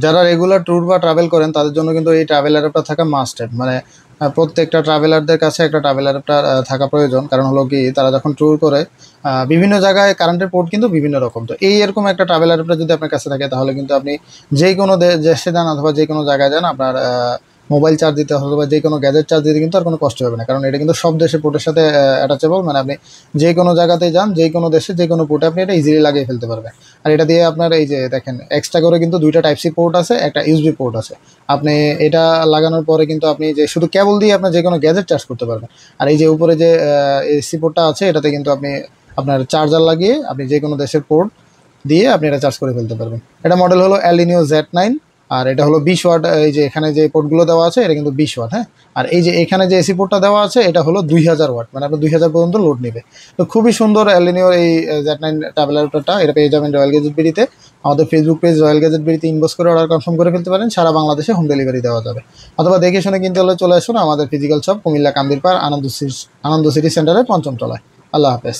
যারা regular tour বা travel করেন তাদের জন্য কিন্তু এই ট্রাভেলার অ্যাপটা থাকা মাস্টেড। মানে প্রত্যেকটা ট্রাভেলারদের কাছে একটা ট্রাভেলার অ্যাপটা থাকা প্রয়োজন। কারণ হলো কি, তারা যখন ট্যুর করে বিভিন্ন জায়গায় কারেন্টের পোর্ট কিন্তু বিভিন্ন রকম। তো এই এরকম একটা ট্রাভেলার অ্যাপটা যদি আপনার কাছে থাকে তাহলে কিন্তু আপনি যেই কোনো দেশে যান অথবা যে কোনো জায়গায় যান, আপনার মোবাইল চার্জ দিতে হবে বা যে কোনো গ্যাজেট চার্জ দিতে কিন্তু আর কোনো কষ্ট হবে না। কারণ এটা কিন্তু সব দেশে পোর্টের সাথে অ্যাটাচেবল। মানে আপনি যে কোনো জায়গাতেই যান, যে কোনো দেশে যে কোনো পোর্টে আপনি এটা ইজিলি লাগিয়ে ফেলতে পারবেন। আর এটা দিয়ে আপনার এই যে দেখেন, এক্সট্রা করে কিন্তু দুইটা টাইপ সি পোর্ট আছে, একটা ইউএসবি পোর্ট আছে। আপনি এটা লাগানোর পরে কিন্তু আপনি যে শুধু কেবল দিয়ে আপনার যে কোনো গ্যাজেট চার্জ করতে পারবেন। আর এই যে উপরে যে এসি পোর্টটা আছে, এটাতে কিন্তু আপনি আপনার চার্জার লাগিয়ে আপনি যে কোনো দেশের পোর্ট দিয়ে আপনি এটা চার্জ করে ফেলতে পারবেন। এটা মডেল হলো অ্যালিনিও Z9। আর এটা হলো 20 ওয়াট। এই যে এখানে যে পোর্টগুলো দেওয়া আছে এটা কিন্তু 20 ওয়াট, হ্যাঁ। আর এই যে এখানে যে এসি পোর্টটা দেওয়া আছে এটা হলো 2000 ওয়াট, মানে আপনার 2000 পর্যন্ত লোড নেবে। তো খুবই সুন্দর অ্যালিনিওর এই Z9 ট্রাভেলারটা। এটা পেয়ে যাবেন রয়্যাল গ্যাজেট বিডিতে। আমাদের ফেসবুক পেজ রয়্যাল গ্যাজেট বিডিতে ইনবক্স করে অর্ডার কনফার্ম করে ফেলতে পারেন। সারা বাংলাদেশে হোম ডেলিভারি দেওয়া যাবে। অথবা দেখে শুনে কিনতে হলে চলে আসুন আমাদের ফিজিক্যাল শপ কুমিল্লা কান্দিরপাড় আনন্দ সিটি সেন্টারের 5ম তলায়। আল্লাহ হাফেজ।